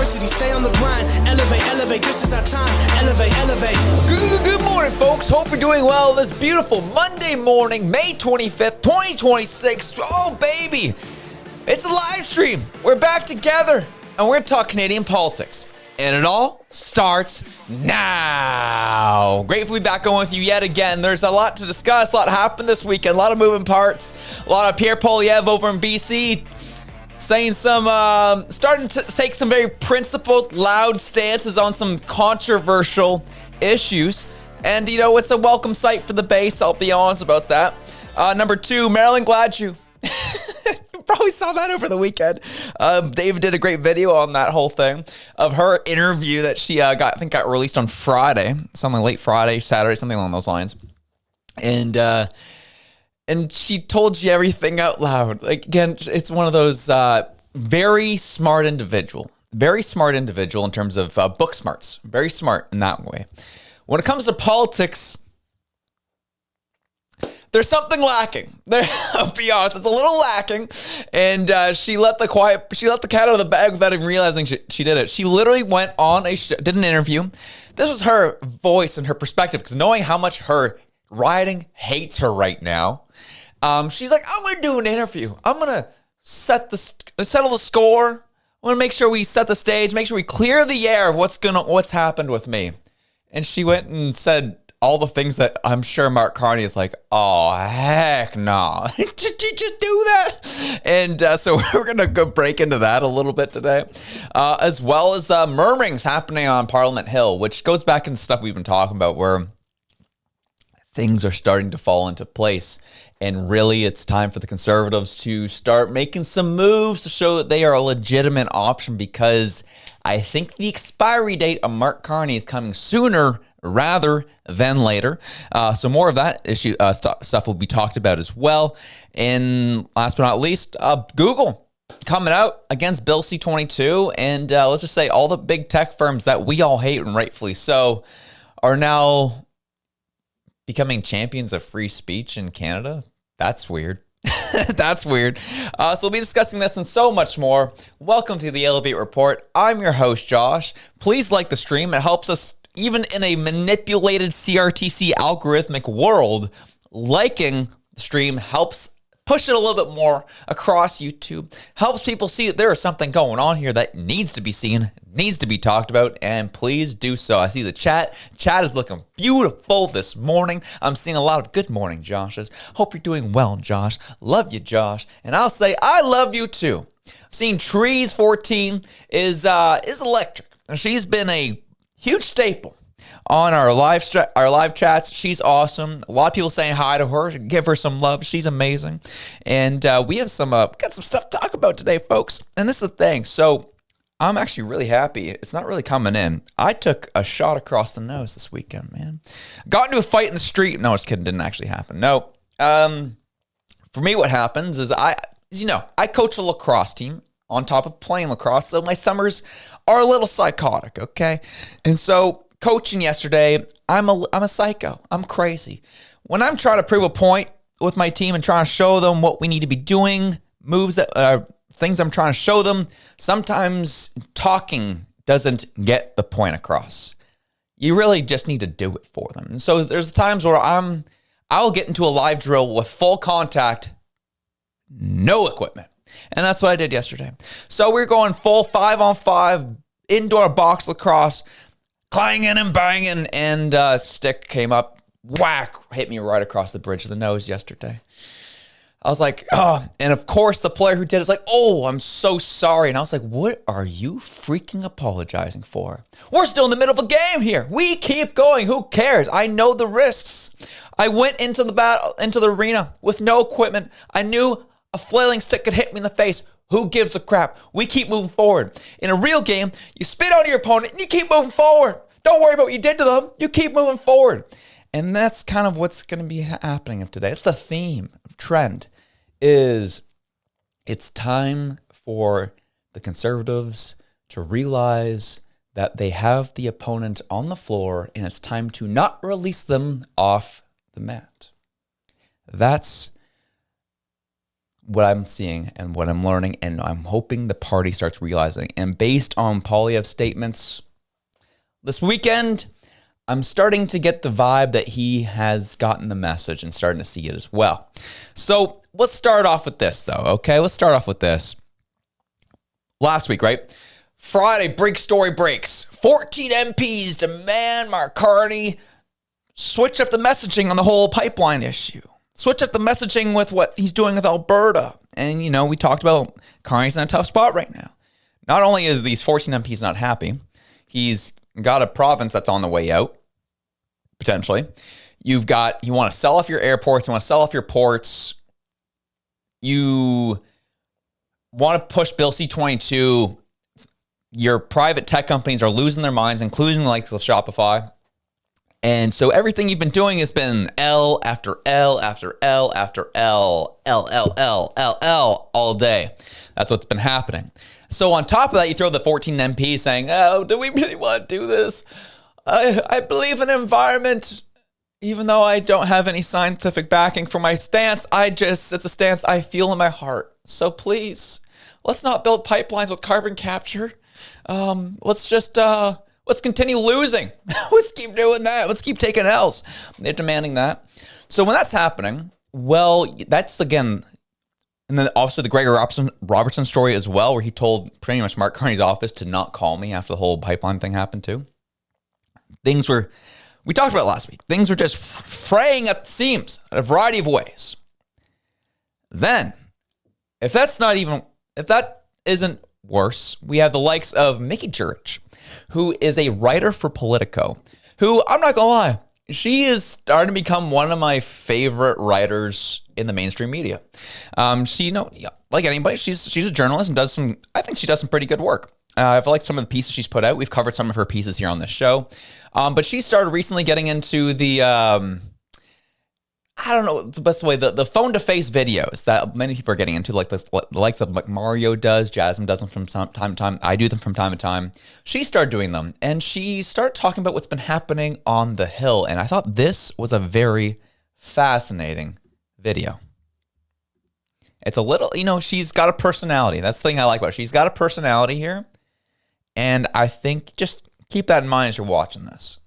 adversity, stay on the grind. Elevate, elevate, this is our time. Elevate, elevate. Good morning, folks. Hope you're doing well this beautiful Monday morning, May 25th, 2026. Oh, baby. It's a live stream. We're back together, and we're going to talk Canadian politics. And it all starts now. Gratefully back on with you yet again. There's a lot to discuss. A lot happened this weekend. A lot of moving parts. A lot of Pierre Poilievre over in BC saying some, starting to take some very principled, loud stances on some controversial issues. And, you know, it's a welcome sight for the base. I'll be honest about that. Number two, Marilyn Gladue. Probably saw that over the weekend. Dave did a great video on that whole thing of her interview that she got released on Friday, something late Friday, Saturday, something along those lines. And she told you everything out loud. Like, again, it's one of those very smart individual in terms of book smarts. Very smart in that way. When it comes to politics, there's something lacking. I'll be honest, it's a little lacking. And she let the cat out of the bag without even realizing she did it. She literally went on did an interview. This was her voice and her perspective, because knowing how much her riding hates her right now, she's like, I'm going to do an interview. I'm going to settle the score. I want to make sure we set the stage, make sure we clear the air of what's happened with me. And she went and said all the things that I'm sure Mark Carney is like, oh, heck no. Did you just do that? And so we're going to go break into that a little bit today, as well as murmurings happening on Parliament Hill, which goes back into stuff we've been talking about where things are starting to fall into place. And really, it's time for the Conservatives to start making some moves to show that they are a legitimate option, because I think the expiry date of Mark Carney is coming sooner rather than later. So more of that issue stuff will be talked about as well. And last but not least, Google coming out against Bill C-22. And let's just say all the big tech firms that we all hate, and rightfully so, are now becoming champions of free speech in Canada. That's weird. That's weird. So we'll be discussing this and so much more. Welcome to the Elevate Report. I'm your host, Josh. Please like the stream. It helps us, even in a manipulated CRTC algorithmic world. Liking the stream helps push it a little bit more across YouTube. Helps people see that there is something going on here that needs to be seen, needs to be talked about, and please do so. I see the chat. Chat is looking beautiful this morning. I'm seeing a lot of good morning Joshes. Hope you're doing well, Josh. Love you, Josh. And I'll say I love you too. I'm seeing Trees 14 is electric. She's been a huge staple on our live chats. She's awesome. A lot of people saying hi to her. Give her some love. She's amazing. And we have got some stuff to talk about today, folks. And this is the thing. So I'm actually really happy. It's not really coming in. I took a shot across the nose this weekend, man. Got into a fight in the street. No, just kidding. Didn't actually happen. No. For me, what happens is I coach a lacrosse team on top of playing lacrosse. So my summers are a little psychotic, okay? And so coaching yesterday, I'm a psycho. I'm crazy. When I'm trying to prove a point with my team and trying to show them what we need to be doing, moves that things I'm trying to show them, sometimes talking doesn't get the point across. You really just need to do it for them. And so there's times where I'll get into a live drill with full contact, no equipment. And that's what I did yesterday. So we're going full 5-on-5 indoor box lacrosse, clanging and banging, and stick came up, whack, hit me right across the bridge of the nose yesterday. I was like, oh, and of course the player who did it is like, oh, I'm so sorry. And I was like, what are you freaking apologizing for? We're still in the middle of a game here. We keep going. Who cares? I know the risks. I went into the arena with no equipment. I knew a flailing stick could hit me in the face. Who gives a crap? We keep moving forward. In a real game, you spit on your opponent and you keep moving forward. Don't worry about what you did to them. You keep moving forward. And that's kind of what's going to be happening today. It's the theme, trend, is it's time for the Conservatives to realize that they have the opponent on the floor and it's time to not release them off the mat. That's what I'm seeing and what I'm learning, and I'm hoping the party starts realizing. And based on Poilievre's statements this weekend, I'm starting to get the vibe that he has gotten the message and starting to see it as well. So let's start off with this, though, okay? Let's start off with this. Last week, right? Friday, big story breaks. 14 MPs demand Mark Carney switch up the messaging on the whole pipeline issue. Switch up the messaging with what he's doing with Alberta. And, you know, we talked about Carney's in a tough spot right now. Not only is these 14 MPs not happy, he's got a province that's on the way out, potentially. You want to sell off your airports, you want to sell off your ports. You want to push Bill C-22. Your private tech companies are losing their minds, including the likes of Shopify. And so everything you've been doing has been L after L after L after L, L, L, L, L, L all day. That's what's been happening. So on top of that, you throw the 14 MPs saying, oh, do we really want to do this? I believe in environment, even though I don't have any scientific backing for my stance. It's a stance I feel in my heart. So please, let's not build pipelines with carbon capture. Let's continue losing. Let's keep doing that. Let's keep taking L's. They're demanding that. So when that's happening, well, that's again, and then also the Gregor Robertson story as well, where he told pretty much Mark Carney's office to not call me after the whole pipeline thing happened too. We talked about it last week. Things were just fraying at the seams in a variety of ways. Then, if that isn't worse, we have the likes of Mickey Jurich, who is a writer for Politico, who, I'm not gonna lie, she is starting to become one of my favorite writers in the mainstream media. Like anybody, she's a journalist and I think she does some pretty good work. I've liked some of the pieces she's put out. We've covered some of her pieces here on this show. But she started recently getting into the, I don't know the best way, the phone-to-face videos that many people are getting into, like the likes of like Mario does, Jasmine does them from time to time, I do them from time to time. She started doing them, and she started talking about what's been happening on the Hill, and I thought this was a very fascinating video. It's a little, she's got a personality. That's the thing I like about her. She's got a personality here, and I think just keep that in mind as you're watching this.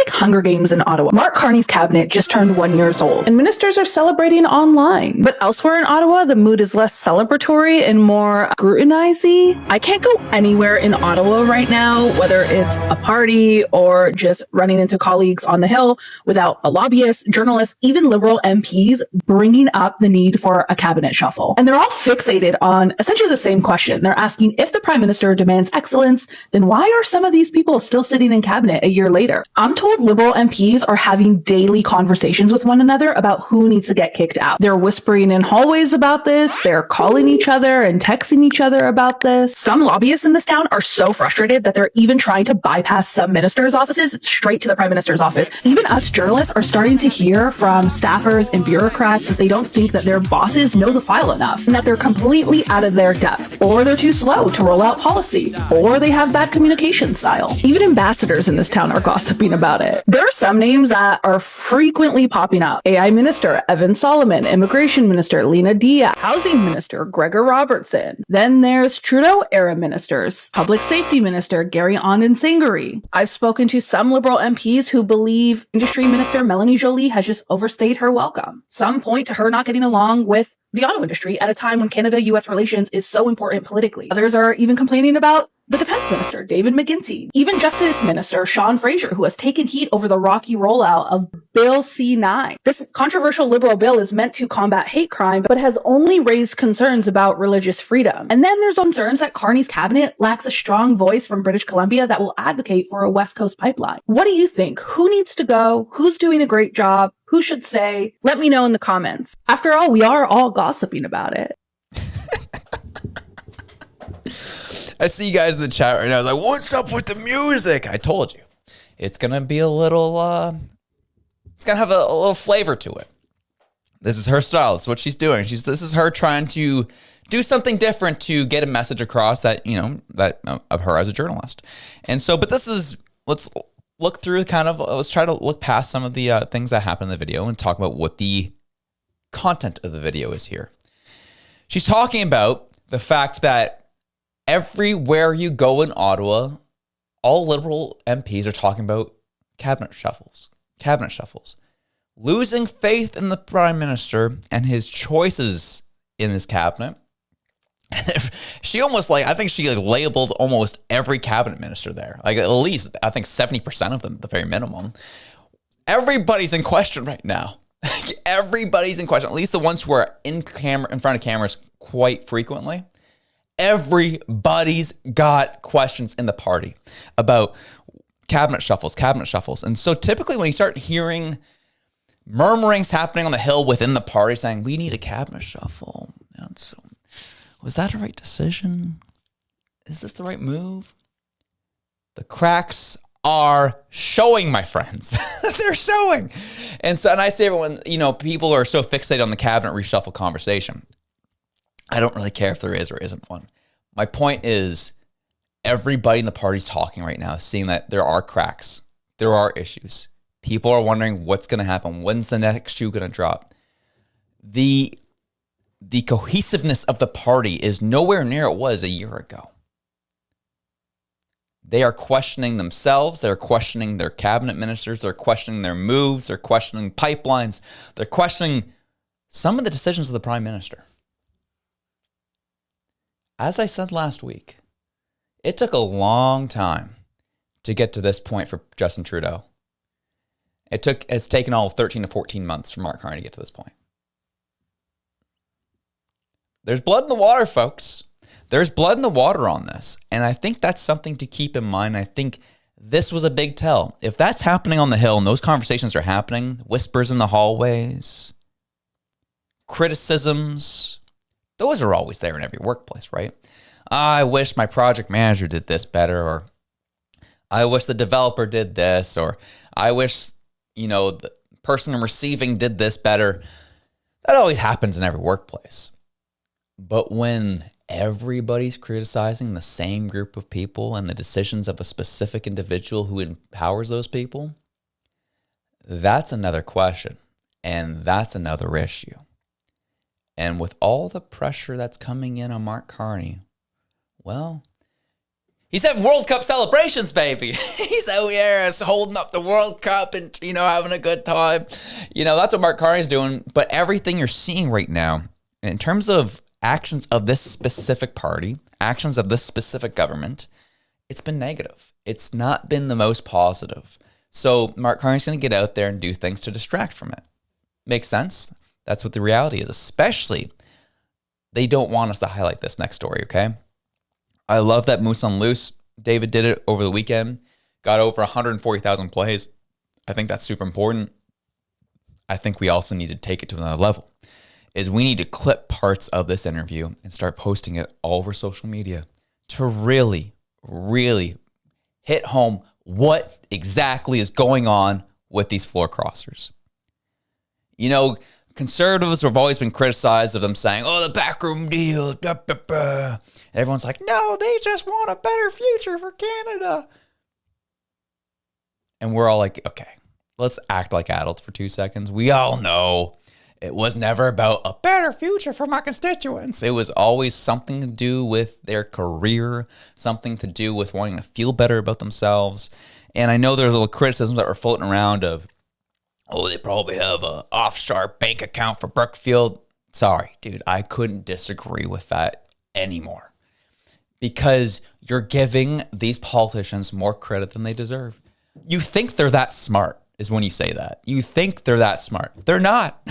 Hunger Games in Ottawa. Mark Carney's cabinet just turned 1 year old, and ministers are celebrating online. But elsewhere in Ottawa, the mood is less celebratory and more scrutinizing. I can't go anywhere in Ottawa right now, whether it's a party or just running into colleagues on the Hill, without a lobbyist, journalist, even Liberal MPs bringing up the need for a cabinet shuffle. And they're all fixated on essentially the same question. They're asking, if the Prime Minister demands excellence, then why are some of these people still sitting in cabinet a year later? I'm told Liberal MPs are having daily conversations with one another about who needs to get kicked out. They're whispering in hallways about this. They're calling each other and texting each other about this. Some lobbyists in this town are so frustrated that they're even trying to bypass some ministers' offices straight to the Prime Minister's office. Even us journalists are starting to hear from staffers and bureaucrats that they don't think that their bosses know the file enough, and that they're completely out of their depth, or they're too slow to roll out policy, or they have bad communication style. Even ambassadors in this town are gossiping about it. There are some names that are frequently popping up. AI Minister Evan Solomon, Immigration Minister Lena Dia, Housing Minister Gregor Robertson. Then there's Trudeau-era ministers, Public Safety Minister Gary Ondan-Singari. I've spoken to some Liberal MPs who believe Industry Minister Melanie Joly has just overstayed her welcome. Some point to her not getting along with the auto industry at a time when Canada-US relations is so important politically. Others are even complaining about the Defense Minister, David McGuinty. Even Justice Minister Sean Fraser, who has taken heat over the rocky rollout of Bill C-9. This controversial Liberal bill is meant to combat hate crime, but has only raised concerns about religious freedom. And then there's concerns that Carney's cabinet lacks a strong voice from British Columbia that will advocate for a West Coast pipeline. What do you think? Who needs to go? Who's doing a great job? Who should stay? Let me know in the comments. After all, we are all gossiping about it. I see you guys in the chat right now. Like, what's up with the music? I told you. It's going to be a little, it's going to have a little flavor to it. This is her style. This is what she's doing. This is her trying to do something different to get a message across that, of her as a journalist. And so, but let's look through let's try to look past some of the things that happened in the video and talk about what the content of the video is here. She's talking about the fact that everywhere you go in Ottawa, all Liberal MPs are talking about cabinet shuffles. Losing faith in the Prime Minister and his choices in his cabinet. She almost I think she labeled almost every cabinet minister there. At least, I think 70% of them at the very minimum. Everybody's in question right now. Everybody's in question. At least the ones who are in front of cameras quite frequently. Everybody's got questions in the party about cabinet shuffles. And so typically when you start hearing murmurings happening on the Hill within the party saying, we need a cabinet shuffle. And so, was that a right decision? Is this the right move? The cracks are showing, my friends. They're showing. And I say when, people are so fixated on the cabinet reshuffle conversation, I don't really care if there is or isn't one. My point is, everybody in the party's talking right now, seeing that there are cracks. There are issues. People are wondering what's going to happen. When's the next shoe going to drop? The cohesiveness of the party is nowhere near it was a year ago. They are questioning themselves. They're questioning their cabinet ministers. They're questioning their moves. They're questioning pipelines. They're questioning some of the decisions of the Prime Minister. As I said last week, it took a long time to get to this point for Justin Trudeau. It's taken all of 13 to 14 months for Mark Carney to get to this point. There's blood in the water, folks. There's blood in the water on this. And I think that's something to keep in mind. I think this was a big tell. If that's happening on the Hill and those conversations are happening, whispers in the hallways, criticisms, those are always there in every workplace, right? I wish my project manager did this better, or I wish the developer did this, or I wish, the person receiving did this better. That always happens in every workplace. But when everybody's criticizing the same group of people and the decisions of a specific individual who empowers those people, that's another question. And that's another issue. And with all the pressure that's coming in on Mark Carney, well, he's having World Cup celebrations, baby. He's out here holding up the World Cup and, having a good time. That's what Mark Carney's doing. But everything you're seeing right now, in terms of actions of this specific party, actions of this specific government, it's been negative. It's not been the most positive. So Mark Carney's going to get out there and do things to distract from it. Makes sense? That's what the reality is. Especially, they don't want us to highlight this next story, okay? I love that Moose on Loose, David did it over the weekend, got over 140,000 plays. I think that's super important. I think we also need to take it to another level. Is we need to clip parts of this interview and start posting it all over social media to really, really hit home what exactly is going on with these floor crossers. Conservatives have always been criticized of them saying, the backroom deal, blah, blah, blah. And everyone's like, no, they just want a better future for Canada. And we're all like, okay, let's act like adults for 2 seconds. We all know it was never about a better future for my constituents. It was always something to do with their career, something to do with wanting to feel better about themselves. And I know there's little criticisms that were floating around of, they probably have an offshore bank account for Brookfield. Sorry, dude, I couldn't disagree with that anymore. Because you're giving these politicians more credit than they deserve. You think they're that smart, is when you say that. You think they're that smart. They're not.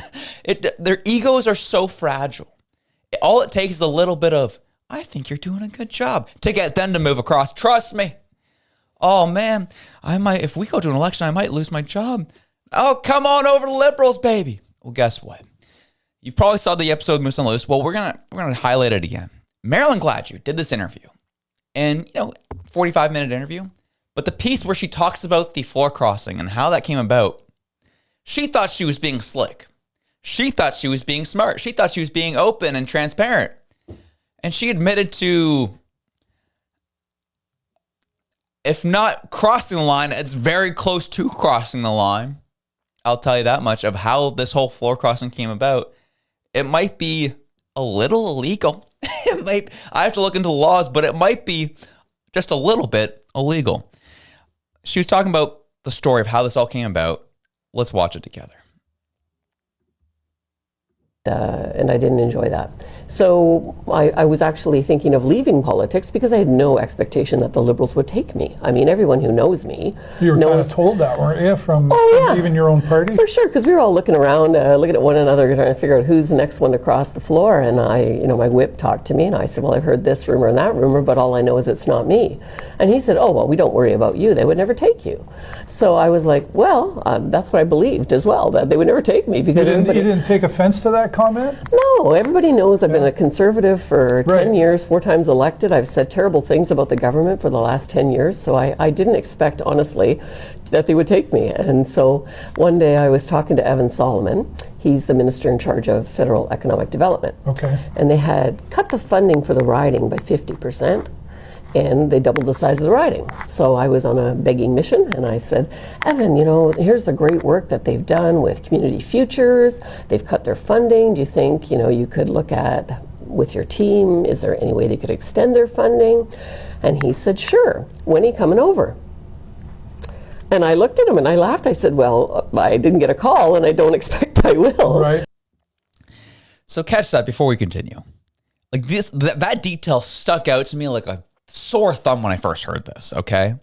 Their egos are so fragile. All it takes is a little bit of, I think you're doing a good job, to get them to move across. Trust me. Oh, man, if we go to an election, I might lose my job. Oh, come on over to Liberals, baby. Well, guess what? You probably saw the episode of Moose on Loose. Well, we're gonna highlight it again. Marilyn Gladue did this interview, and 45-minute interview. But the piece where she talks about the floor crossing and how that came about, she thought she was being slick. She thought she was being smart. She thought she was being open and transparent, and she admitted to, if not crossing the line, it's very close to crossing the line. I'll tell you that much of how this whole floor crossing came about. It might be a little illegal. I have to look into the laws, but it might be just a little bit illegal. She was talking about the story of how this all came about. Let's watch it together. And I didn't enjoy that. So I was actually thinking of leaving politics because I had no expectation that the Liberals would take me. I mean, everyone who knows me You were knows. kind of told that, weren't you, from yeah. even your own party? For sure, because we were all looking around, looking at one another, trying to figure out who's the next one to cross the floor. And my whip talked to me, and I said, well, I've heard this rumor and that rumor, but all I know is it's not me. And he said, oh, well, we don't worry about you. They would never take you. So I was like, well, that's what I believed as well, that they would never take me. Because You didn't take offense to that comment? No, everybody knows I've been a conservative for 10 years, 4 times elected. I've said terrible things about the government for the last 10 years, so I didn't expect, honestly, that they would take me. And so one day I was talking to Evan Solomon. He's the minister in charge of federal economic development. Okay. And they had cut the funding for the riding by 50%. And they doubled the size of the riding. So I was on a begging mission, and I said, Evan, here's the great work that they've done with Community Futures. They've cut their funding. Do you think, you could look at, with your team, is there any way they could extend their funding? And he said, sure. When are you coming over? And I looked at him and I laughed. I said, well, I didn't get a call, and I don't expect I will. Right. So catch that before we continue. Like that detail stuck out to me like a sore thumb when I first heard this, okay?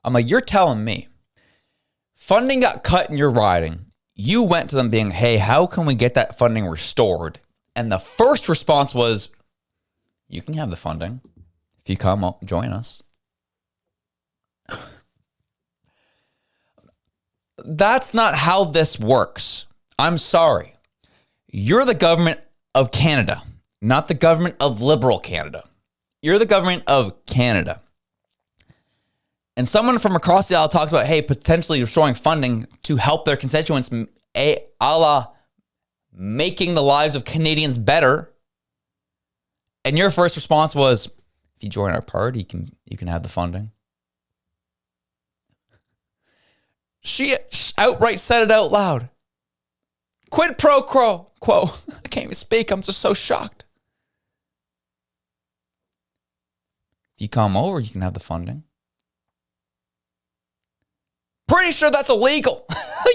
I'm like, you're telling me funding got cut in your riding. You went to them being, hey, how can we get that funding restored? And the first response was, you can have the funding if you come join us. That's not how this works. I'm sorry. You're the government of Canada, not the government of liberal Canada. You're the government of Canada. And someone from across the aisle talks about, hey, potentially restoring funding to help their constituents, a la making the lives of Canadians better. And your first response was, if you join our party, you can have the funding. She outright said it out loud. Quid pro quo. I can't even speak. I'm just so shocked. If you come over, you can have the funding. Pretty sure that's illegal.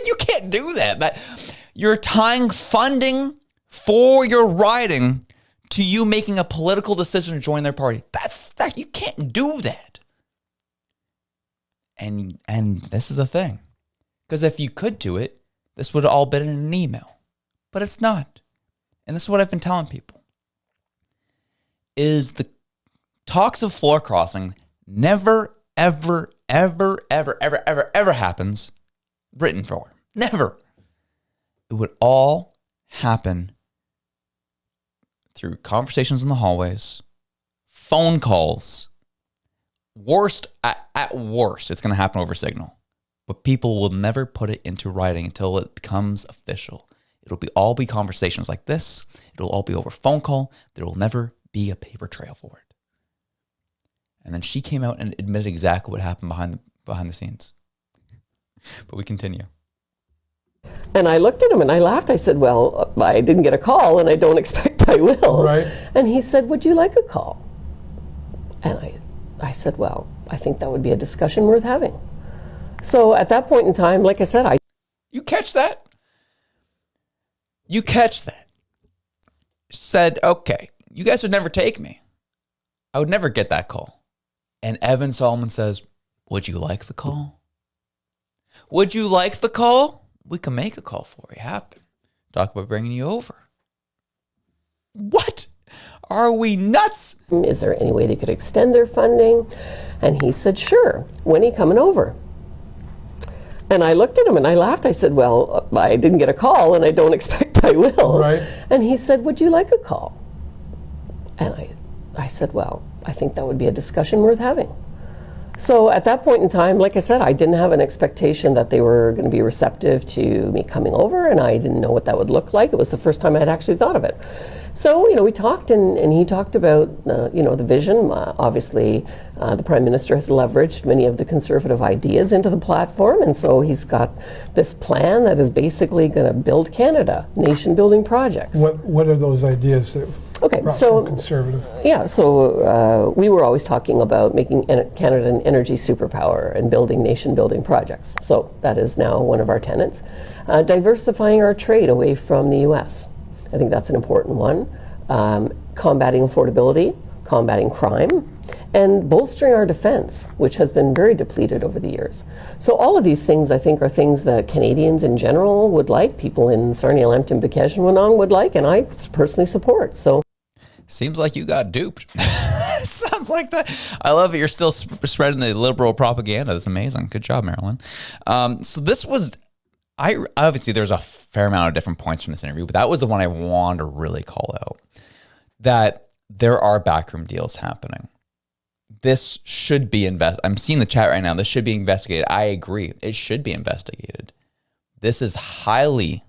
You can't do that. You're tying funding for your riding to you making a political decision to join their party. That you can't do that. And this is the thing. Because if you could do it, this would have all been in an email. But it's not. And this is what I've been telling people. Is the talks of floor crossing never, ever, ever, ever, ever, ever, ever happens written for. Never. It would all happen through conversations in the hallways, phone calls. At worst, it's going to happen over Signal. But people will never put it into writing until it becomes official. It'll all be conversations like this. It'll all be over phone call. There will never be a paper trail for it. And then she came out and admitted exactly what happened behind the scenes. But we continue. And I looked at him and I laughed. I said, well, I didn't get a call, and I don't expect I will. Right. And he said, would you like a call? And I said, well, I think that would be a discussion worth having. So at that point in time, like I said, You catch that? You catch that? Said, okay, you guys would never take me. I would never get that call. And Evan Solomon says, would you like the call? Would you like the call? We can make a call for you happen. Talk about bringing you over. What? Are we nuts? is there any way they could extend their funding? And he said, sure. When are you coming over? And I looked at him and I laughed. I said, well, I didn't get a call, and I don't expect I will. Right. And he said, would you like a call? And I said, well, I think that would be a discussion worth having. So at that point in time, like I said, I didn't have an expectation that they were going to be receptive to me coming over, and I didn't know what that would look like. It was the first time I had actually thought of it. So, we talked, and he talked about, the vision. Obviously, the Prime Minister has leveraged many of the Conservative ideas into the platform, and so he's got this plan that is basically going to build Canada, nation-building projects. What are those ideas that Okay, brought so from Conservative? yeah, so we were always talking about making Canada an energy superpower and building nation-building projects. So that is now one of our tenets. Diversifying our trade away from the U.S. I think that's an important one. Combating affordability, combating crime, and bolstering our defense, which has been very depleted over the years. So all of these things, I think, are things that Canadians in general would like, people in Sarnia, Lambton, Bikeshwan would like, and I personally support. So. Seems like you got duped. Sounds like that. I love it. You're still spreading the liberal propaganda. That's amazing. Good job, Marilyn. So this was, obviously there's a fair amount of different points from this interview, but that was the one I wanted to really call out. That there are backroom deals happening. This should be I'm seeing the chat right now. This should be investigated. I agree. It should be investigated. This is highly,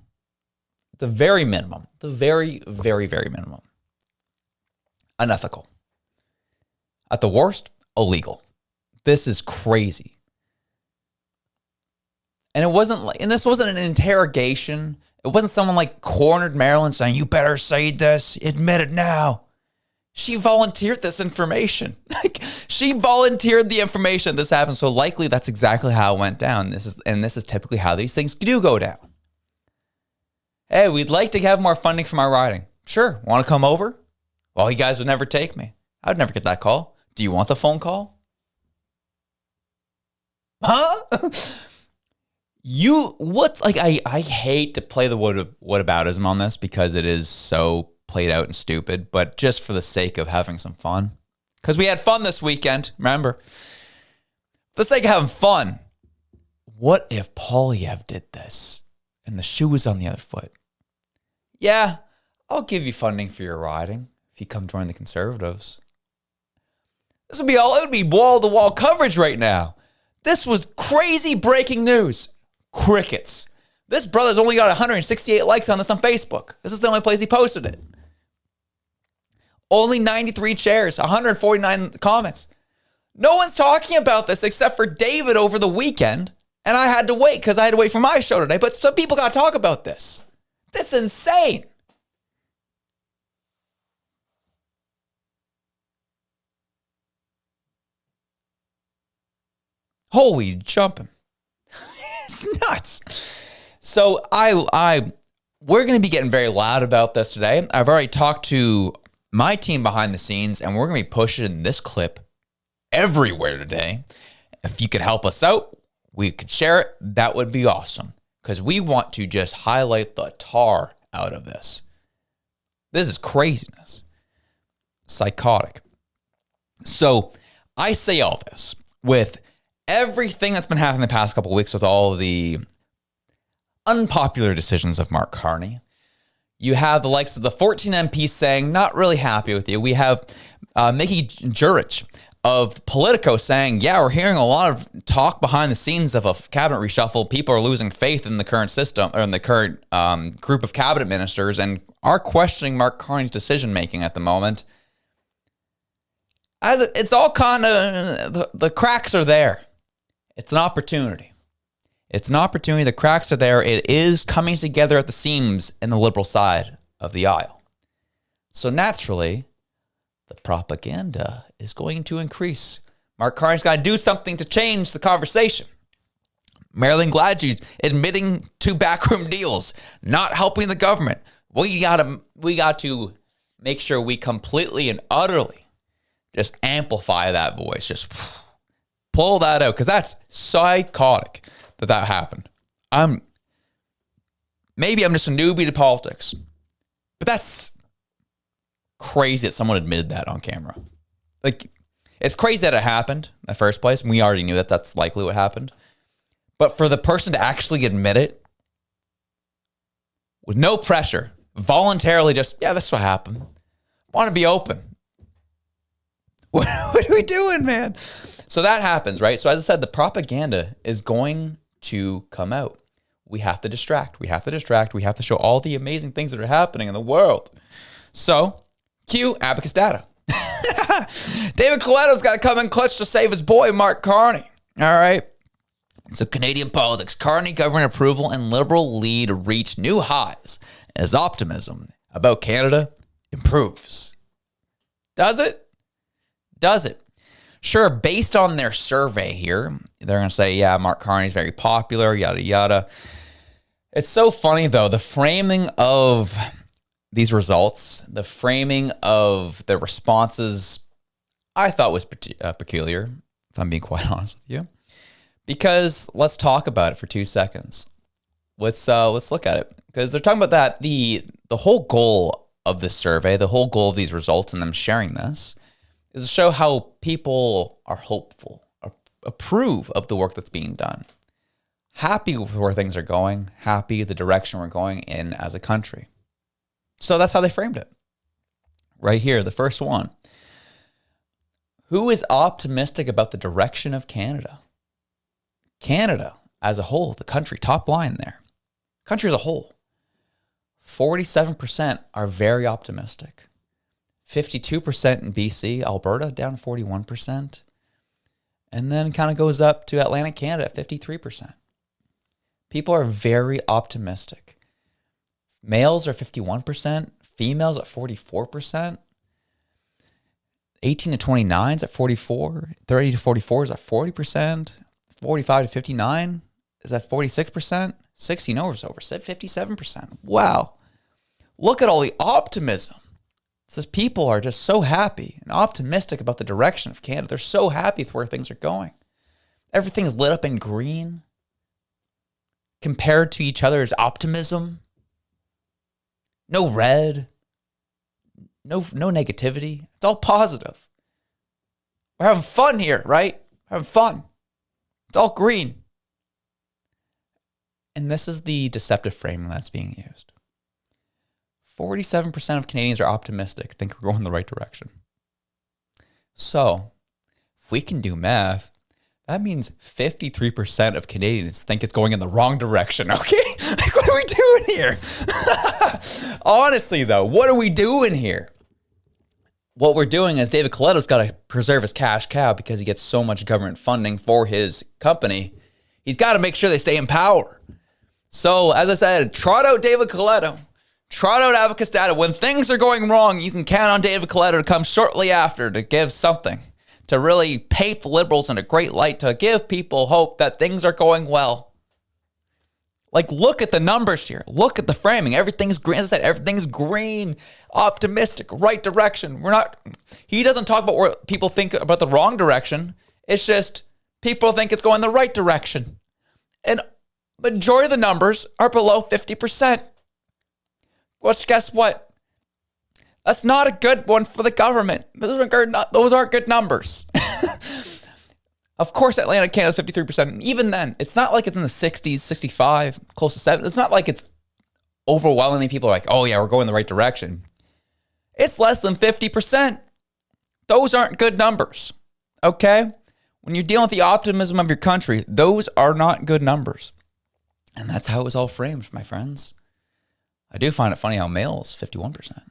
the very minimum, the very, very, very minimum, unethical. At the worst, illegal. This is crazy. And it wasn't like, and this wasn't an interrogation. It wasn't someone like cornered Marilyn saying, you better say this, admit it now. She volunteered this information. Like, she volunteered the information this happened. So likely that's exactly how it went down. This is typically how these things do go down. Hey, we'd like to have more funding from our riding. Sure. Want to come over? Well, you guys would never take me. I'd never get that call. Do you want the phone call? Huh? I hate to play the whataboutism on this because it is so played out and stupid, but just for the sake of having some fun. Because we had fun this weekend, remember? For the sake of having fun, what if Poilievre did this and the shoe was on the other foot? Yeah, I'll give you funding for your riding if you come join the Conservatives. It would be wall-to-wall coverage right now. This was crazy breaking news. Crickets. This brother's only got 168 likes on this on Facebook. This is the only place he posted it. Only 93 shares, 149 comments. No one's talking about this except for David over the weekend. And I had to wait because I had to wait for my show today. But some people got to talk about this. This is insane. Holy jumping. It's nuts. So we're going to be getting very loud about this today. I've already talked to my team behind the scenes, and we're going to be pushing this clip everywhere today. If you could help us out, we could share it. That would be awesome because we want to just highlight the tar out of this. This is craziness. Psychotic. So I say all this with everything that's been happening the past couple of weeks with all of the unpopular decisions of Mark Carney. You have the likes of the 14 MPs saying, not really happy with you. We have Mickey Jurich of Politico saying, yeah, we're hearing a lot of talk behind the scenes of a cabinet reshuffle. People are losing faith in the current system or in the current group of cabinet ministers and are questioning Mark Carney's decision-making at the moment. It's all kind of, the cracks are there. It's an opportunity. It's an opportunity. The cracks are there. It is coming together at the seams in the liberal side of the aisle. So naturally, the propaganda is going to increase. Mark Carney's got to do something to change the conversation. Marilyn Gladue admitting to backroom deals, not helping the government. We got to make sure we completely and utterly just amplify that voice. Just pull that out because that's psychotic that happened. Maybe I'm just a newbie to politics, but that's crazy that someone admitted that on camera. Like, it's crazy that it happened in the first place, and we already knew that that's likely what happened. But for the person to actually admit it with no pressure, voluntarily just, yeah, that's what happened. Want to be open. What are we doing, man? So that happens, right? So as I said, the propaganda is going to come out. We have to distract. We have to distract. We have to show all the amazing things that are happening in the world. So, cue Abacus data. David Coleto's got to come in clutch to save his boy, Mark Carney. All right. So, Canadian politics, Carney government approval and Liberal lead reach new highs as optimism about Canada improves. Does it? Does it? Sure, based on their survey here, they're going to say, yeah, Mark Carney's very popular, yada, yada. It's so funny, though, the framing of these results, the framing of the responses, I thought was peculiar, if I'm being quite honest with you. Because let's talk about it for 2 seconds. Let's look at it. Because they're talking about that, the whole goal of this survey, the whole goal of these results and them sharing this, is to show how people are hopeful, approve of the work that's being done, happy with where things are going, happy the direction we're going in as a country. So that's how they framed it. Right here, the first one. Who is optimistic about the direction of Canada? Canada as a whole, the country, top line there. Country as a whole. 47% are very optimistic. 52% in BC, Alberta down 41%. And then it kind of goes up to Atlantic Canada at 53%. People are very optimistic. Males are 51%, females at 44%. 18 to 29 is at 44, 30 to 44 is at 40%, 45 to 59 is at 46%, 60 and over is over 57%. Wow. Look at all the optimism. It says people are just so happy and optimistic about the direction of Canada. They're so happy with where things are going. Everything's lit up in green. Compared to each other's optimism. No red. No negativity. It's all positive. We're having fun here, right? We're having fun. It's all green. And this is the deceptive framing that's being used. 47% of Canadians are optimistic, think we're going the right direction. So, if we can do math, that means 53% of Canadians think it's going in the wrong direction, okay? Like, what are we doing here? Honestly, though, what are we doing here? What we're doing is David Coleto's got to preserve his cash cow because he gets so much government funding for his company. He's got to make sure they stay in power. So, as I said, trot out David Coleto. Trot out Abacus data. When things are going wrong, you can count on David Coleto to come shortly after to give something, to really paint the Liberals in a great light, to give people hope that things are going well. Like, look at the numbers here. Look at the framing. Everything's green. As I said, everything's green, optimistic, right direction. He doesn't talk about where people think about the wrong direction. It's just people think it's going the right direction. And majority of the numbers are below 50%. Well, guess what? That's not a good one for the government. Those aren't good numbers. Of course, Atlantic Canada's 53%. And even then, it's not like it's in the 60s, 65, close to 70. It's not like it's overwhelmingly people are like, oh yeah, we're going the right direction. It's less than 50%. Those aren't good numbers. Okay? When you're dealing with the optimism of your country, those are not good numbers. And that's how it was all framed, my friends. I do find it funny how males, 51%.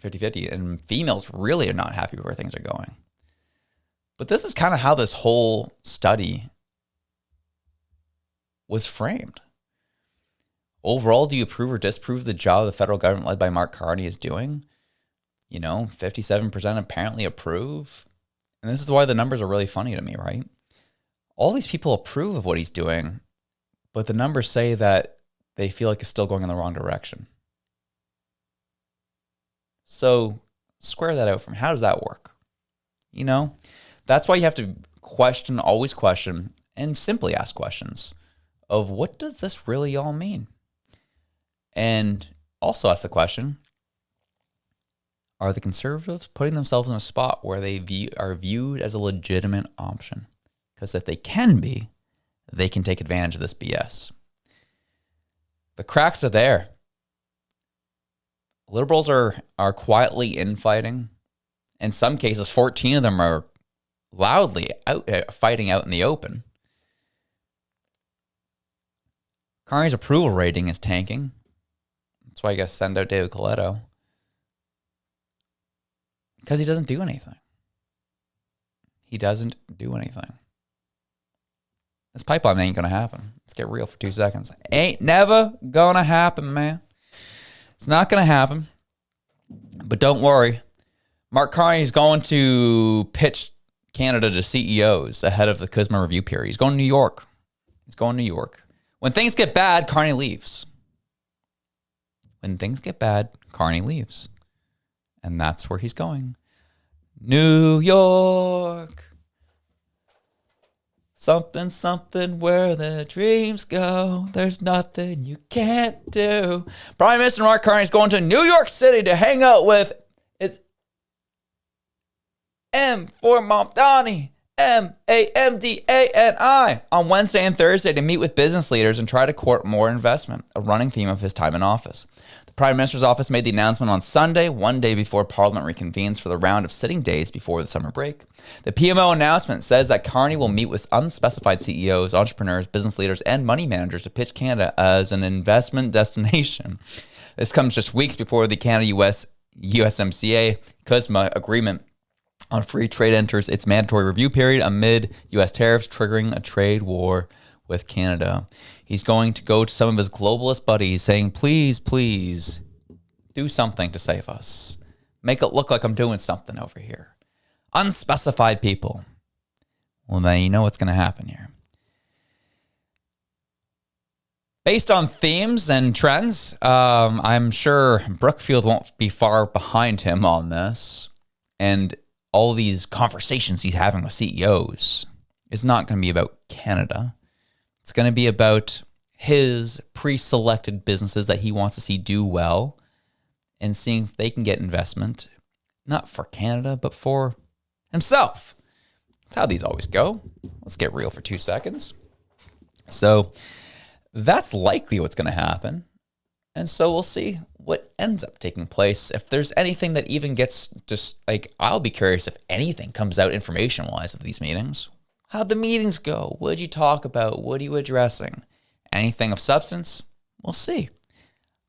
50-50. And females really are not happy with where things are going. But this is kind of how this whole study was framed. Overall, do you approve or disapprove the job the federal government led by Mark Carney is doing? 57% apparently approve. And this is why the numbers are really funny to me, right? All these people approve of what he's doing, but the numbers say that they feel like it's still going in the wrong direction. So square that out for me. How does that work? That's why you have to always question, and simply ask questions of what does this really all mean? And also ask the question, are the Conservatives putting themselves in a spot where they are viewed as a legitimate option? Because if they can be, they can take advantage of this BS. The cracks are there. Liberals are quietly infighting. In some cases, 14 of them are loudly out fighting out in the open. Carney's approval rating is tanking. That's why I guess send out David Coletto. Because he doesn't do anything. He doesn't do anything. This pipeline ain't going to happen. Let's get real for 2 seconds. Ain't never going to happen, man. It's not going to happen. But don't worry. Mark Carney is going to pitch Canada to CEOs ahead of the CUSMA review period. He's going to New York. When things get bad, Carney leaves. When things get bad, Carney leaves. And that's where he's going. New York. Something, something where the dreams go. There's nothing you can't do. Prime Minister Mark Carney is going to New York City to hang out with it's M for Mamdani, Mamdani, on Wednesday and Thursday to meet with business leaders and try to court more investment, a running theme of his time in office. The Prime Minister's office made the announcement on Sunday, one day before Parliament reconvenes for the round of sitting days before the summer break. The PMO announcement says that Carney will meet with unspecified CEOs, entrepreneurs, business leaders, and money managers to pitch Canada as an investment destination. This comes just weeks before the Canada-US USMCA CUSMA agreement on free trade enters its mandatory review period amid U.S. tariffs triggering a trade war with Canada. He's going to go to some of his globalist buddies saying, please, please, do something to save us. Make it look like I'm doing something over here. Unspecified people. Well, then you know what's going to happen here. Based on themes and trends, I'm sure Brookfield won't be far behind him on this. And all these conversations he's having with CEOs is not going to be about Canada. It's going to be about his pre-selected businesses that he wants to see do well and seeing if they can get investment, not for Canada, but for himself. That's how these always go. Let's get real for 2 seconds. So that's likely what's going to happen. And so we'll see what ends up taking place. If there's anything that even gets just like, I'll be curious if anything comes out information-wise of these meetings. How'd the meetings go? What did you talk about? What are you addressing? Anything of substance? We'll see.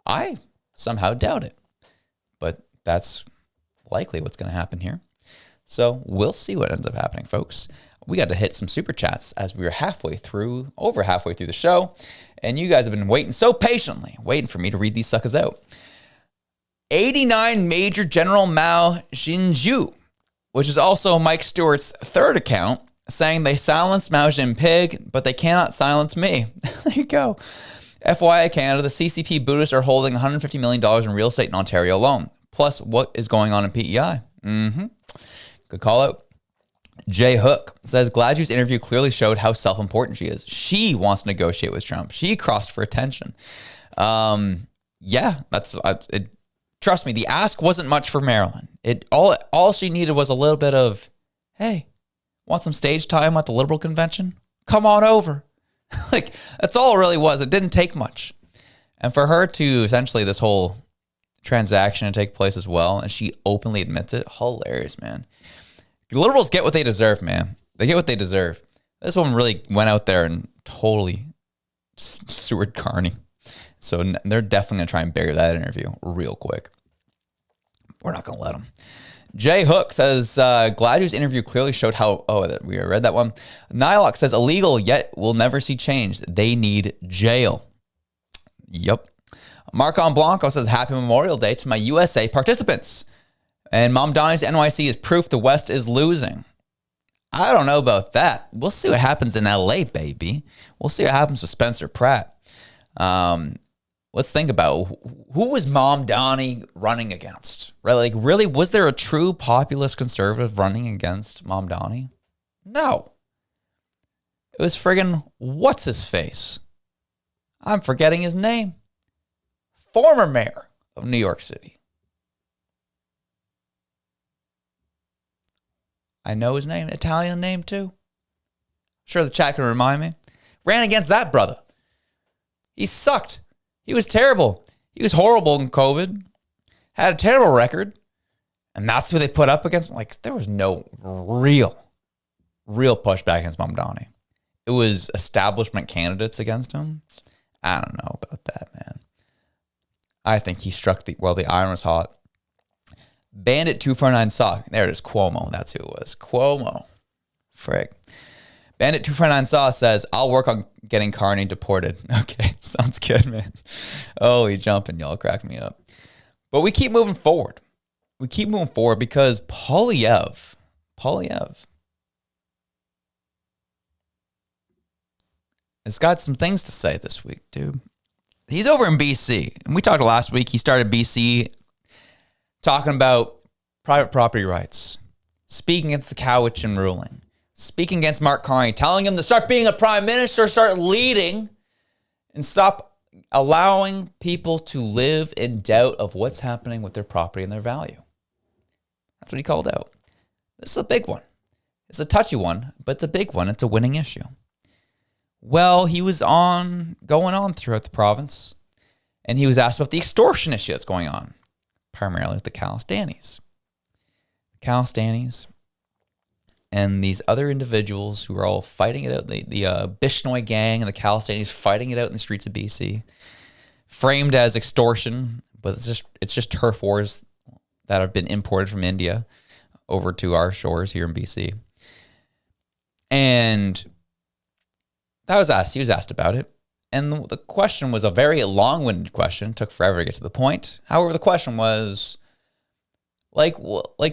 I somehow doubt it. But that's likely what's going to happen here. So we'll see what ends up happening, folks. We got to hit some super chats as we were over halfway through the show. And you guys have been waiting so patiently, waiting for me to read these suckers out. 89 Major General Mao Xinju, which is also Mike Stewart's third account, saying they silenced Mao Jinping, but they cannot silence me. There you go. FYI Canada, the CCP Buddhists are holding $150 million in real estate in Ontario alone. Plus, what is going on in PEI? Good call out. Jay Hook says, Gladju's interview clearly showed how self-important she is. She wants to negotiate with Trump. She crossed for attention. Yeah, that's it. Trust me, the ask wasn't much for Marilyn. All she needed was a little bit of, hey, want some stage time at the Liberal convention? Come on over. Like, that's all it really was. It didn't take much. And for her to essentially this whole transaction to take place as well, and she openly admits it, hilarious, man. The Liberals get what they deserve, man. They get what they deserve. This one really went out there and totally sewered Carney. So they're definitely going to try and bury that interview real quick. We're not going to let them. Jay Hook says, Gladju's interview clearly showed how, we read that one. Nylock says, illegal yet will never see change. They need jail. Yep. Marcon Blanco says, happy Memorial Day to my USA participants. And Mom Donnie's NYC is proof the West is losing. I don't know about that. We'll see what happens in LA, baby. We'll see what happens to Spencer Pratt. Let's think about who was Mom Donnie running against? Right? Like, really, was there a true populist conservative running against Mom Donnie? No. It was friggin' what's his face? I'm forgetting his name. Former mayor of New York City. I know his name, Italian name too. Sure the chat can remind me. Ran against that brother. He sucked. He was terrible. He was horrible in COVID. Had a terrible record. And that's who they put up against. Like, there was no real real pushback against Mamdani. It was establishment candidates against him. I don't know about that, man. I think he struck the iron was hot. Bandit 249 Saw. There it is. Cuomo. That's who it was. Cuomo. Frig. Bandit 249 Saw says, I'll work on getting Carney deported. Okay. Sounds good, man. Oh, he's jumping. Y'all crack me up. But we keep moving forward. We keep moving forward because Poilievre has got some things to say this week, dude. He's over in BC. And we talked last week. He started BC talking about private property rights, speaking against the Cowichan ruling, speaking against Mark Carney, telling him to start being a prime minister, start leading, and stop allowing people to live in doubt of what's happening with their property and their value. That's what he called out. This is a big one. It's a touchy one, but it's a big one. It's a winning issue. Well, he was going on throughout the province, and he was asked about the extortion issue that's going on, primarily with the Calistanis. And these other individuals who are all fighting it out, the Bishnoi gang and the Calistanis fighting it out in the streets of BC, framed as extortion, but it's just turf wars that have been imported from India over to our shores here in BC. And that was asked. He was asked about it. And the question was a very long-winded question. It took forever to get to the point. However, the question was, like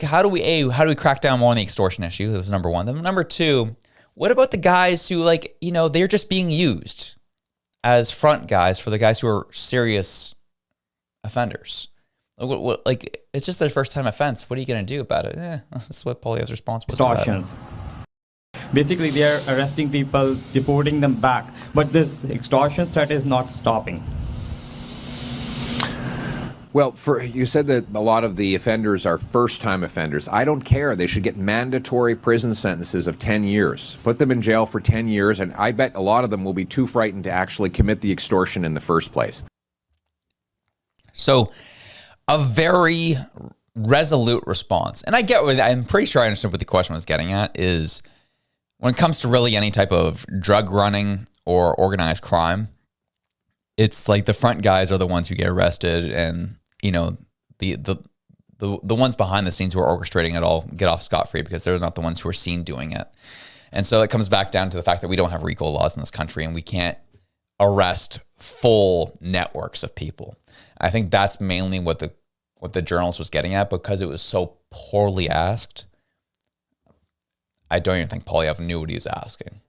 how do we crack down more on the extortion issue? That was number one. Then number two, what about the guys who, they're just being used as front guys for the guys who are serious offenders? It's just their first-time offense. What are you going to do about it? That's what Poilievre's response was. Extortions. Basically, they are arresting people, deporting them back. But this extortion threat is not stopping. Well, you said that a lot of the offenders are first-time offenders. I don't care. They should get mandatory prison sentences of 10 years. Put them in jail for 10 years, and I bet a lot of them will be too frightened to actually commit the extortion in the first place. So, a very resolute response. And I'm pretty sure I understood what the question was getting at is, when it comes to really any type of drug running or organized crime, it's like the front guys are the ones who get arrested, and the ones behind the scenes who are orchestrating it all get off scot-free because they're not the ones who are seen doing it. And so it comes back down to the fact that we don't have RICO laws in this country, and we can't arrest full networks of people. I think that's mainly what the journalist was getting at, because it was so poorly asked. I don't even think Poilievre knew what he was asking.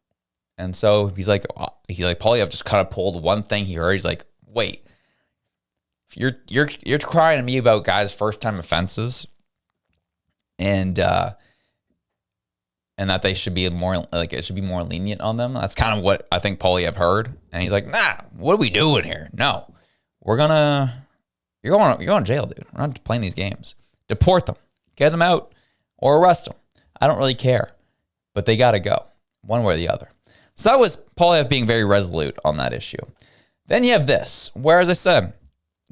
And so Poilievre just kind of pulled one thing he heard. He's like, wait, you're crying to me about guys' first-time offenses and that they should be it should be more lenient on them. That's kind of what I think Poilievre heard. And he's like, nah, what are we doing here? No, you're going to jail, dude. We're not playing these games. Deport them, get them out, or arrest them. I don't really care. But they got to go, one way or the other. So that was Poilievre being very resolute on that issue. Then you have this, where, as I said,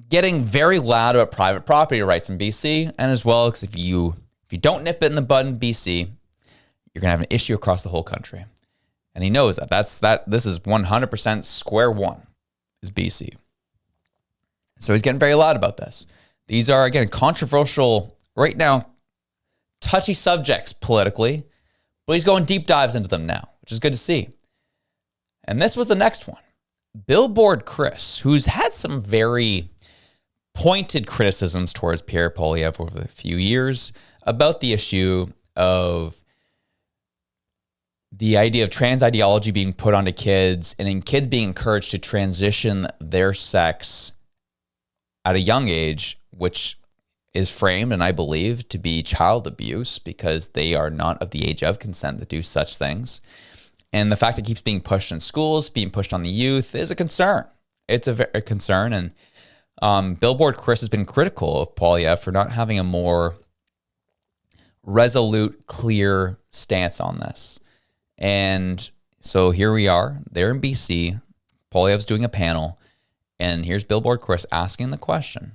getting very loud about private property rights in BC, and as well, because if you don't nip it in the bud in BC, you're going to have an issue across the whole country. And he knows that. This is 100% square one, is BC. So he's getting very loud about this. These are, again, controversial, right now, touchy subjects politically, but he's going deep dives into them now, which is good to see. And this was the next one. Billboard Chris, who's had some very pointed criticisms towards Pierre Poilievre over the few years about the issue of the idea of trans ideology being put onto kids, and in kids being encouraged to transition their sex at a young age, which is framed, and I believe, to be child abuse because they are not of the age of consent to do such things. And the fact it keeps being pushed in schools, being pushed on the youth, is a concern. It's a concern. And Billboard Chris has been critical of Poilievre for not having a more resolute, clear stance on this. And so here we are. They're in BC. Poilievre's doing a panel. And here's Billboard Chris asking the question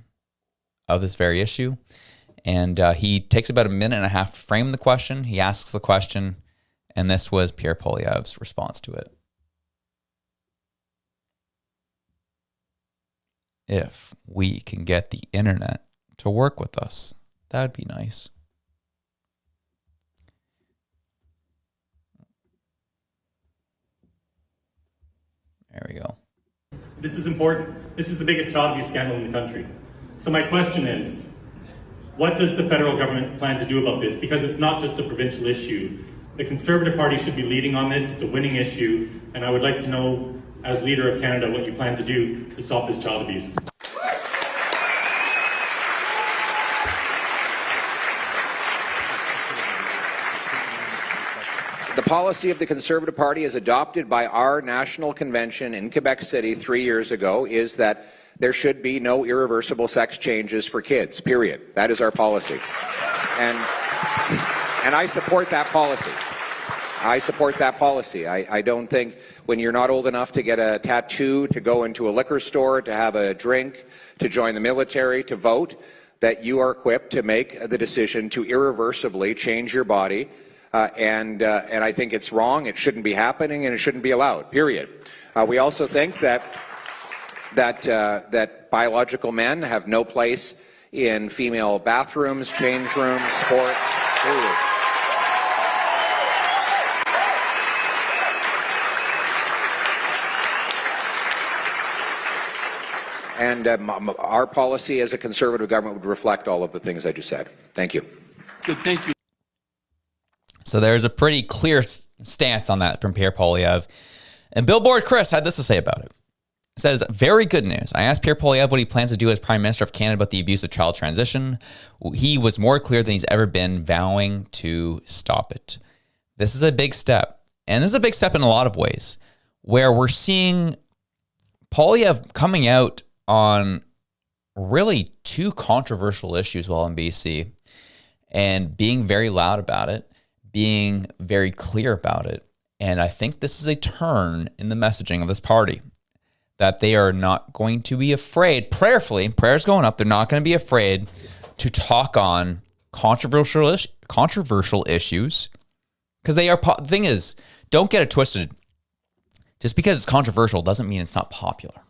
of this very issue. And he takes about a minute and a half to frame the question. He asks the question, And this was Pierre Poilievre's response to it. If we can get the internet to work with us, that'd be nice. There we go. This is important. This is the biggest child abuse scandal in the country. So my question is, what does the federal government plan to do about this? Because it's not just a provincial issue. The Conservative Party should be leading on this. It's a winning issue. And I would like to know, as leader of Canada, what you plan to do to stop this child abuse. The policy of the Conservative Party, as adopted by our national convention in Quebec City 3 years ago, is that there should be no irreversible sex changes for kids, period. That is our policy. And I support that policy. I support that policy. I don't think when you're not old enough to get a tattoo, to go into a liquor store, to have a drink, to join the military, to vote, that you are equipped to make the decision to irreversibly change your body. And I think it's wrong, it shouldn't be happening, and it shouldn't be allowed, period. We also think that biological men have no place in female bathrooms, change rooms, sport, period. And our policy as a Conservative government would reflect all of the things I just said. Thank you. Good, thank you. So there's a pretty clear stance on that from Pierre Poilievre. And Billboard Chris had this to say about it. It says, very good news. I asked Pierre Poilievre what he plans to do as Prime Minister of Canada about the abuse of child transition. He was more clear than he's ever been, vowing to stop it. This is a big step. And this is a big step in a lot of ways, where we're seeing Poilievre coming out on really two controversial issues while in BC and being very loud about it, being very clear about it. And I think this is a turn in the messaging of this party, that they are not going to be afraid, prayerfully, prayers going up, they're not going to be afraid to talk on controversial issues, because they are, the thing is, don't get it twisted. Just because it's controversial doesn't mean it's not popular.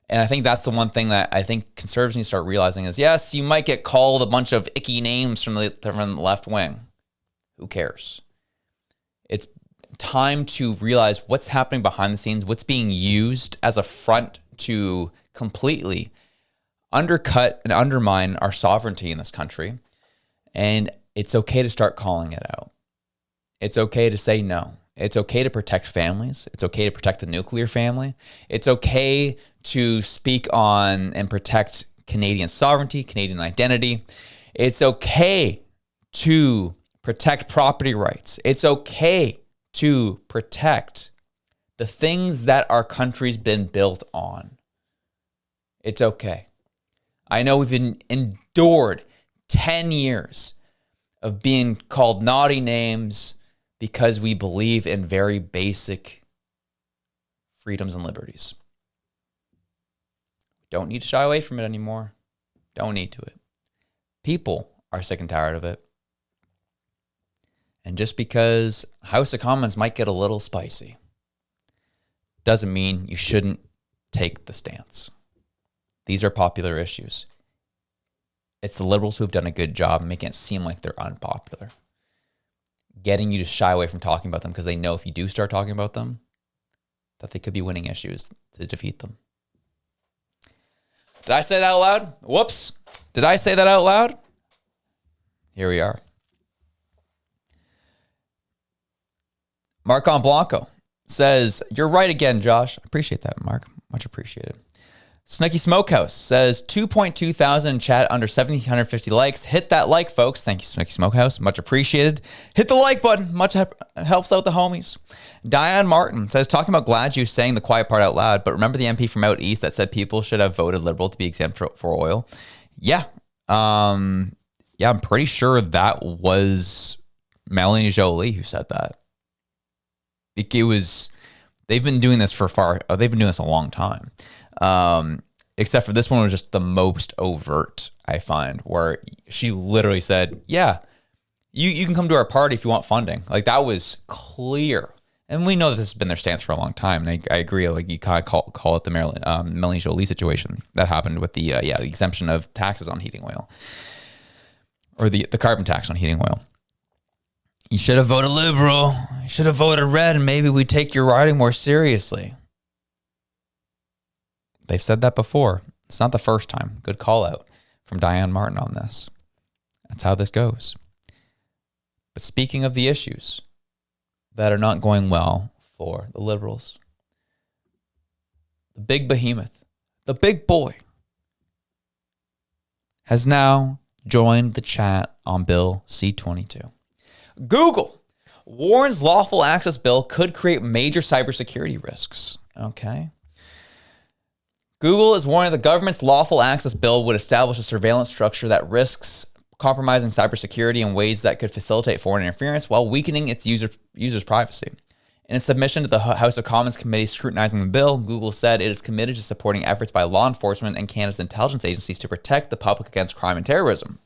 And I think that's the one thing that I think Conservatives need to start realizing is, yes, you might get called a bunch of icky names from the left wing. Who cares? It's time to realize what's happening behind the scenes, what's being used as a front to completely undercut and undermine our sovereignty in this country. And it's okay to start calling it out. It's okay to say no. It's okay to protect families. It's okay to protect the nuclear family. It's okay to speak on and protect Canadian sovereignty, Canadian identity. It's okay to protect property rights. It's okay to protect the things that our country's been built on. It's okay. I know we've been endured 10 years of being called naughty names because we believe in very basic freedoms and liberties. Don't need to shy away from it anymore. Don't need to it. People are sick and tired of it. And just because House of Commons might get a little spicy doesn't mean you shouldn't take the stance. These are popular issues. It's the Liberals who have done a good job making it seem like they're unpopular, getting you to shy away from talking about them because they know if you do start talking about them, that they could be winning issues to defeat them. Did I say that out loud? Whoops. Did I say that out loud? Here we are. Marcon Blanco says, you're right again, Josh. I appreciate that, Mark. Much appreciated. Snooky Smokehouse says, 2.2 thousand chat, under 1,750 likes. Hit that like, folks. Thank you, Snooky Smokehouse. Much appreciated. Hit the like button. Much helps out the homies. Diane Martin says, talking about Gladue saying the quiet part out loud, but remember the MP from out east that said people should have voted Liberal to be exempt for oil? Yeah. I'm pretty sure that was Melanie Jolie who said that. It was, they've been doing this they've been doing this a long time. Except for this one was just the most overt, I find, where she literally said, yeah, you can come to our party if you want funding. Like, that was clear. And we know that this has been their stance for a long time. And I agree. Like, you kind of call it the Melanie Jolie situation that happened with the exemption of taxes on heating oil, or the carbon tax on heating oil. You should have voted Liberal. You should have voted red, and maybe we take your riding more seriously. They've said that before. It's not the first time. Good call out from Diane Martin on this. That's how this goes. But speaking of the issues that are not going well for the Liberals, the big behemoth, the big boy, has now joined the chat on Bill C-22. Google warns lawful access bill could create major cybersecurity risks. Okay. Google is warning the government's lawful access bill would establish a surveillance structure that risks compromising cybersecurity in ways that could facilitate foreign interference while weakening its users' privacy. In a submission to the House of Commons committee scrutinizing the bill, Google said it is committed to supporting efforts by law enforcement and Canada's intelligence agencies to protect the public against crime and terrorism.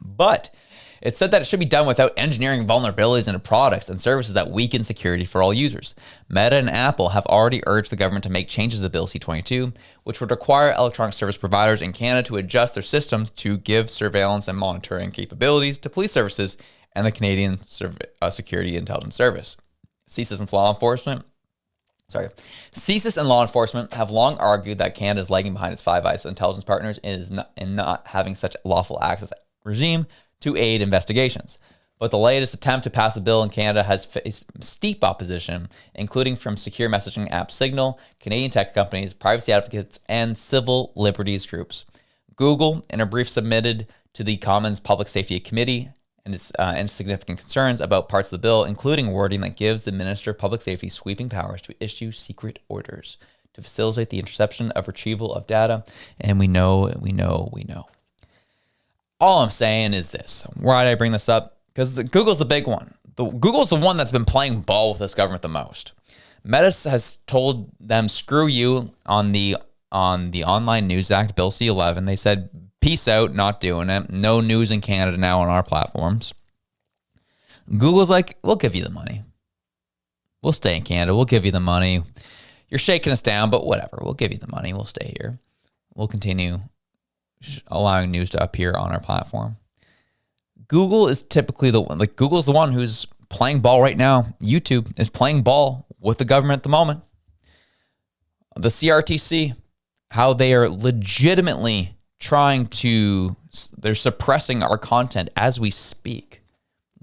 But it said that it should be done without engineering vulnerabilities into products and services that weaken security for all users. Meta and Apple have already urged the government to make changes to Bill C-22, which would require electronic service providers in Canada to adjust their systems to give surveillance and monitoring capabilities to police services and the Canadian Security Intelligence Service. CSIS and law enforcement have long argued that Canada is lagging behind its Five Eyes intelligence partners in not having such a lawful access regime to aid investigations. But the latest attempt to pass a bill in Canada has faced steep opposition, including from secure messaging app Signal, Canadian tech companies, privacy advocates, and civil liberties groups. Google, in a brief submitted to the Commons Public Safety Committee, and significant concerns about parts of the bill, including wording that gives the Minister of Public Safety sweeping powers to issue secret orders to facilitate the interception of retrieval of data. And we know. All I'm saying is this. Why did I bring this up? Because Google's the big one. Google's the one that's been playing ball with this government the most. Meta has told them, screw you on the Online News Act, Bill C-11. They said, peace out, not doing it. No news in Canada now on our platforms. Google's like, we'll give you the money. We'll stay in Canada. We'll give you the money. You're shaking us down, but whatever. We'll give you the money. We'll stay here. We'll continue allowing news to appear on our platform. Google is typically the one, like Google's the one who's playing ball right now. YouTube is playing ball with the government at the moment. The CRTC, how they are legitimately they're suppressing our content as we speak.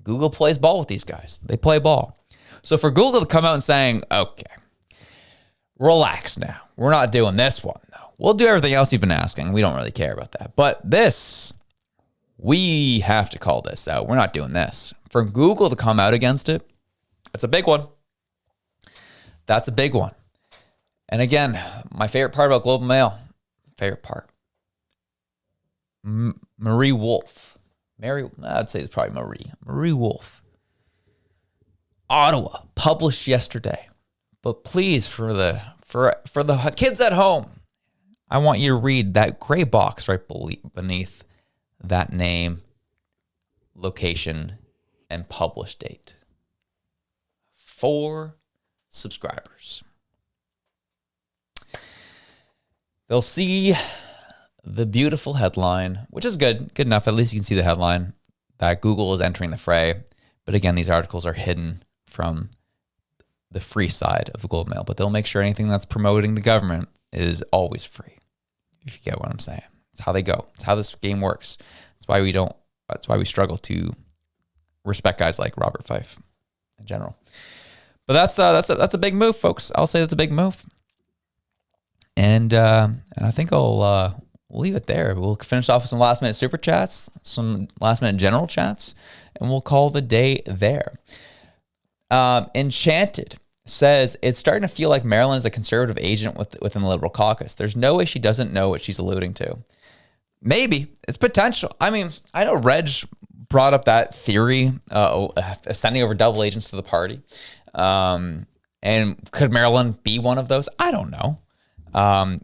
Google plays ball with these guys. They play ball. So for Google to come out and saying, okay, relax now. We're not doing this one, though. We'll do everything else you've been asking. We don't really care about that. But this, we have to call this out. We're not doing this. For Google to come out against it, that's a big one. That's a big one. And again, my favorite part about Globe and Mail, Marie Wolf. I'd say it's probably Marie. Marie Wolf. Ottawa, published yesterday. But please, for the kids at home, I want you to read that gray box right beneath that name, location, and publish date. 4 subscribers. They'll see the beautiful headline, which is good enough. At least you can see the headline that Google is entering the fray. But again, these articles are hidden from the free side of the Globe Mail, but they'll make sure anything that's promoting the government is always free. If you get what I'm saying, it's how they go. It's how this game works. That's why we struggle to respect guys like Robert Fife in general. But that's a big move, folks. I'll say that's a big move. And I think we'll leave it there. We'll finish off with some last minute super chats, some last minute general chats, and we'll call the day there. Enchanted says it's starting to feel like Marilyn is a conservative agent within the Liberal caucus. There's no way she doesn't know what she's alluding to. Maybe it's potential. I mean, I know Reg brought up that theory, sending over double agents to the party. And could Marilyn be one of those? I don't know.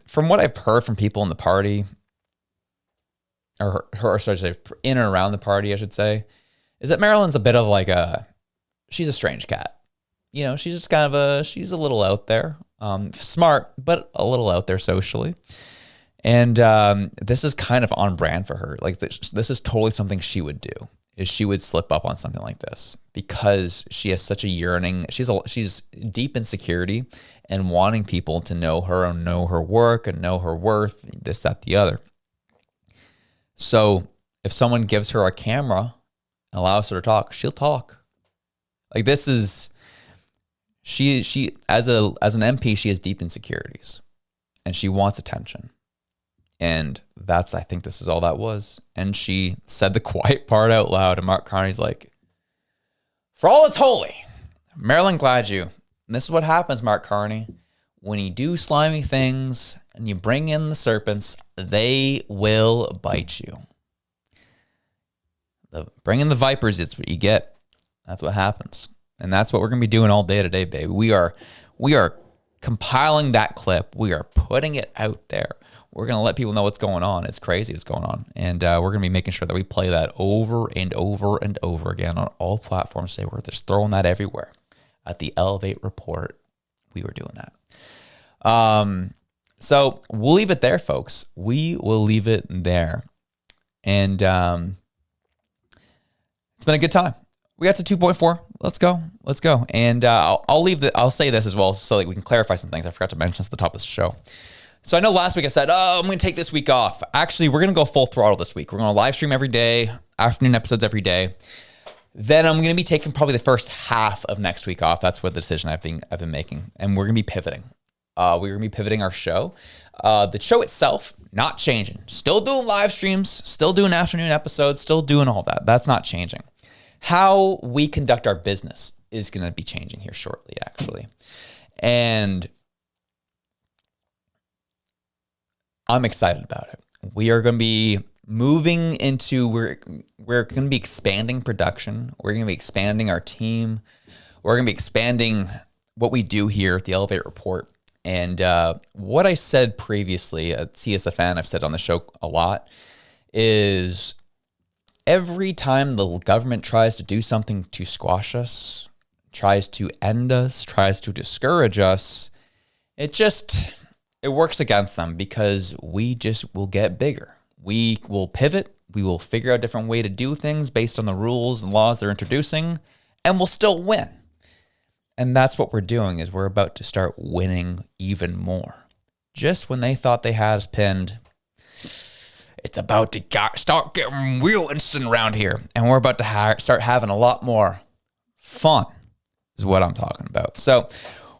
From what I've heard from people in the party, in and around the party, I should say, is that Marilyn's a bit of like she's a strange cat. You know, she's just kind of she's a little out there, smart, but a little out there socially. And this is kind of on brand for her. Like this is totally something she would do, is she would slip up on something like this because she has such a yearning. She's deep insecurity and wanting people to know her and know her work and know her worth, this, that, the other. So if someone gives her a camera and allows her to talk, she'll talk. Like this is, she as an MP, she has deep insecurities and she wants attention. And I think this is all that was. And she said the quiet part out loud, and Mark Carney's like, for all it's holy, Marilyn Gladue. And this is what happens, Mark Carney. When you do slimy things and you bring in the serpents, they will bite you. Bring in the vipers, it's what you get. That's what happens. And that's what we're going to be doing all day today, baby. We are compiling that clip. We are putting it out there. We're going to let people know what's going on. It's crazy what's going on. And we're going to be making sure that we play that over and over and over again on all platforms today. We're just throwing that everywhere. At the Elevate Report, we were doing that. So we'll leave it there, folks. We will leave it there. And it's been a good time. We got to 2.4. Let's go. And I'll say this as well so that we can clarify some things I forgot to mention at the top of the show. So I know last week I said, I'm going to take this week off. Actually, we're going to go full throttle this week. We're going to live stream every day, afternoon episodes every day. Then I'm going to be taking probably the first half of next week off. That's what the decision I've been making. And we're going to be pivoting. We're going to be pivoting our show. The show itself, not changing. Still doing live streams, still doing afternoon episodes, still doing all that. That's not changing. How we conduct our business is going to be changing here shortly, actually. And I'm excited about it. We are going to be moving into, we're going to be expanding production. We're going to be expanding our team. We're going to be expanding what we do here at the Elevate Report. And what I said previously at CSFN, I've said on the show a lot, is every time the government tries to do something to squash us, tries to end us, tries to discourage us, it works against them because we just will get bigger. We will pivot. We will figure out a different way to do things based on the rules and laws they're introducing, and we'll still win. And that's what we're doing, is we're about to start winning even more. Just when they thought they had us pinned, it's about to start getting real instant around here. And we're about to start having a lot more fun, is what I'm talking about. So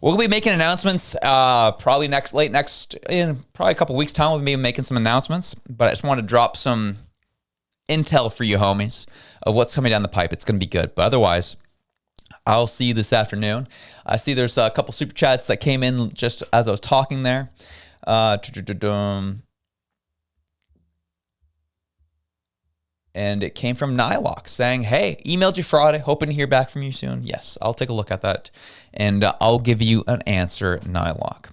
we'll be making announcements probably in probably a couple weeks' time. We'll be making some announcements, but I just want to drop some intel for you homies of what's coming down the pipe. It's going to be good. But otherwise, I'll see you this afternoon. I see there's a couple super chats that came in just as I was talking there. And it came from Nylock saying, hey, emailed you Friday, hoping to hear back from you soon. Yes, I'll take a look at that, and I'll give you an answer, Nylock.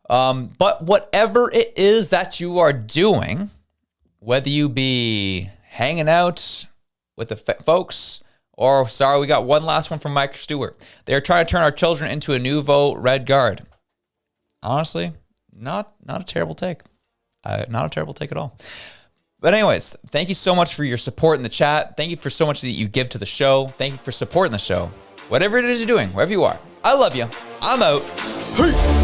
But whatever it is that you are doing, whether you be hanging out with the folks, or, sorry, we got one last one from Mike Stewart. They're trying to turn our children into a nouveau Red Guard. Honestly, not a terrible take. Not a terrible take at all. But anyways, thank you so much for your support in the chat. Thank you for so much that you give to the show. Thank you for supporting the show. Whatever it is you're doing, wherever you are. I love you. I'm out. Peace.